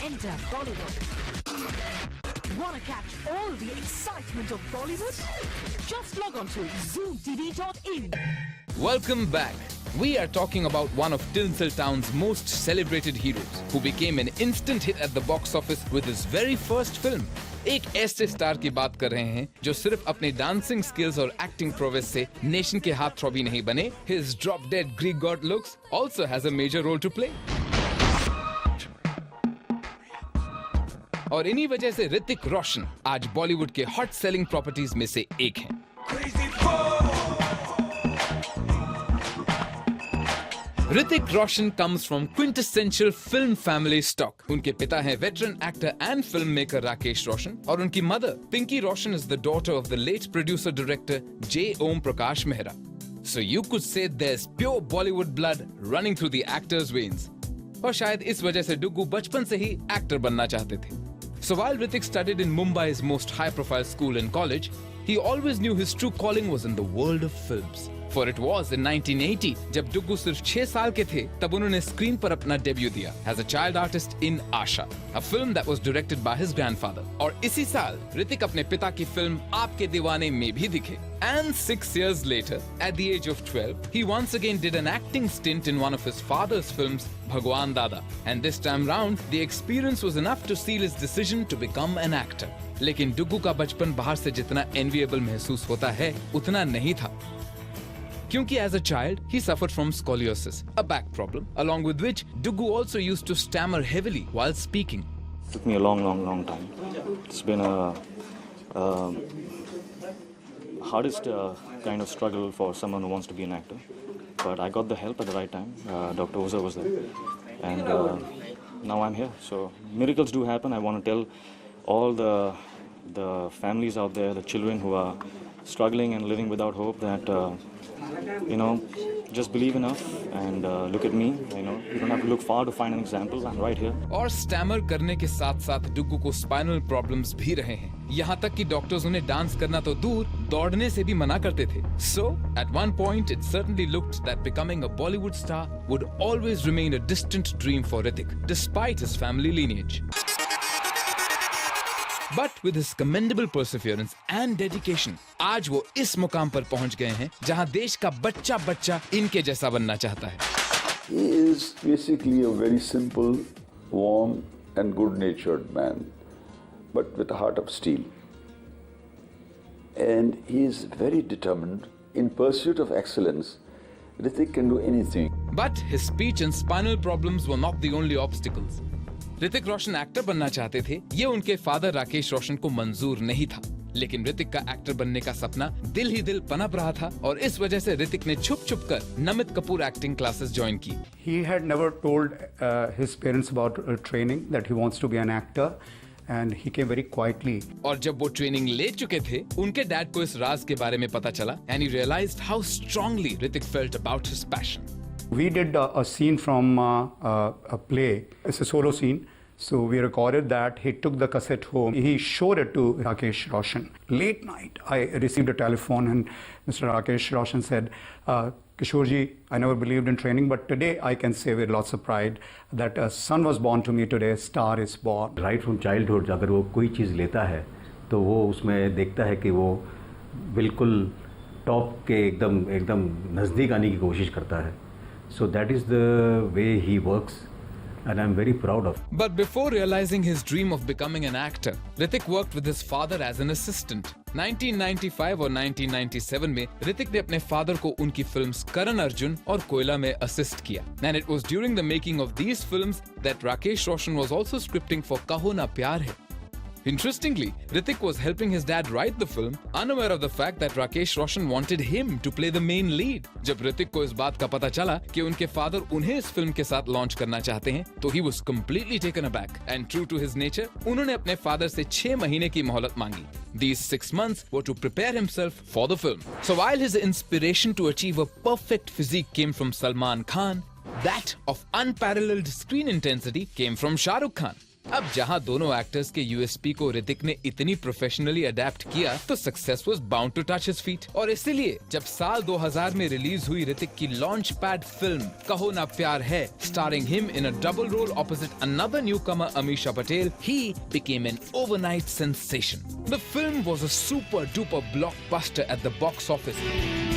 Enter Bollywood. Want to catch all the excitement of Bollywood? Just log on to zoomtv.in. Welcome back. We are talking about one of Tinseltown's most celebrated heroes, who became an instant hit at the box office with his very first film. एक ऐसे star की बात कर रहे हैं जो सिर्फ अपने डांसिंग स्किल्स और एक्टिंग प्रोवेस से नेशन के हाथ थ्रॉबी नहीं बने. His drop dead Greek god looks also has a major role to play. और इन्हीं वजह से ऋतिक रोशन आज बॉलीवुड के हॉट सेलिंग प्रॉपर्टीज में से एक हैं. Hrithik Roshan comes from quintessential film family stock. उनके पिता हैं veteran actor and filmmaker Rakesh Roshan और उनकी mother Pinky Roshan is the daughter of the late producer director J. Om Prakash Mehra. So you could say there's pure Bollywood blood running through the actor's veins. और शायद इस वजह से डुग्गू बचपन से ही एक्टर बनना चाहते थे. So while Hrithik studied in Mumbai's most high-profile school and college, he always knew his true calling was in the world of films. For it was in 1980, जब डुग्गू सिर्फ 6 साल के थे, तब उन्होंने स्क्रीन पर अपना डेब्यू दिया as a child artist in Asha, a film that was directed by his grandfather. और इसी साल ऋतिक अपने पिता की फिल्म आपके दीवाने में भी दिखे. And 6 years later, at the age of 12, he once again did an acting stint in one of his father's films, Bhagwan Dada. And this time round, the experience was enough to seal his decision to become an actor. लेकिन डुग्गू का बचपन बाहर से जितना enviable महसूस होता है, उतना नहीं था. क्योंकि as a child, he suffered from scoliosis, a back problem, along with which Duggu also used to stammer heavily while speaking. It took me a long time. It's been a hardest kind of struggle for someone who wants to be an actor. But I got the help at the right time. Dr. Oza was there. And now I'm here. So miracles do happen. I want to tell all the families out there, the children who are struggling and living without hope that... just believe enough and look at me. You don't have to look far to find an example. I'm right here. और stammer करने के साथ-साथ डुग्गू को spinal problems भी रहे हैं. यहाँ तक कि डॉक्टर्स उन्हें डांस करना तो दूर, दौड़ने से भी मना करते थे. So, at one point, it certainly looked that becoming a Bollywood star would always remain a distant dream for Hrithik, despite his family lineage. But with his commendable perseverance and dedication, आज वो इस मुकाम पर पहुंच गए हैं जहां देश का बच्चा इनके जैसा बनना चाहता है. He is basically a very simple, warm and good-natured man, but with a heart of steel. And he is very determined in pursuit of excellence. Hrithik can do anything. But his speech and spinal problems were not the only obstacles. Hrithik Roshan actor बनना चाहते थे, ये उनके father Rakesh Roshan को मंजूर नहीं था. लेकिन ऋतिक का एक्टर बनने का सपना दिल ही दिल पनप रहा था और इस वजह से ऋतिक ने छुप कर Namit Kapoor acting classes join की. He had never told his parents about training that he wants to be an actor and he came very quietly. और जब वो ट्रेनिंग ले चुके थे, उनके डैड को इस राज के बारे में पता चला and he realized how strongly Hrithik felt about his passion. We did a scene from a play. It's a solo scene. So we recorded that. He took the cassette home. He showed it to Rakesh Roshan. Late night, I received a telephone and Mr. Rakesh Roshan said, Kishore ji, I never believed in training, but today I can say with lots of pride that a son was born to me today, a star is born. Right from childhood, अगर वो कोई चीज़ लेता है, तो वो उसमें देखता है कि वो बिल्कुल टॉप के एकदम नज़दीक आने की कोशिश करता है. So that is the way he works. And I'm very proud of. But before realizing his dream of becoming an actor, Hrithik worked with his father as an assistant. 1995 और 1997 में ऋतिक ने अपने फादर को उनकी फिल्म्स करण अर्जुन और कोयला में assist किया. And it was during the making of these films that Rakesh Roshan was also scripting for Kaho Na Pyar Hai. Interestingly, Hrithik was helping his dad write the film, unaware of the fact that Rakesh Roshan wanted him to play the main lead. जब ऋतिक को इस बात का पता चला कि उनके father उन्हें इस फिल्म के साथ लॉन्च करना चाहते हैं, तो he was completely taken aback. And true to his nature, उन्होंने अपने फादर से 6 महीने की मोहलत मांगी. These 6 months were to prepare himself for the film. So while his inspiration to achieve a perfect physique came from Salman Khan, that of unparalleled screen intensity came from Shah Rukh Khan. अब जहां दोनों actors के USP को ऋतिक ने इतनी professionally adept किया तो success was bound to touch his feet. और इसीलिए जब साल 2000 में रिलीज हुई ऋतिक की लॉन्च पैड फिल्म कहो Naa Pyaar Hai, starring him in a double role opposite another newcomer Amisha Patel, he became an overnight sensation. The film was a super duper blockbuster at the box office.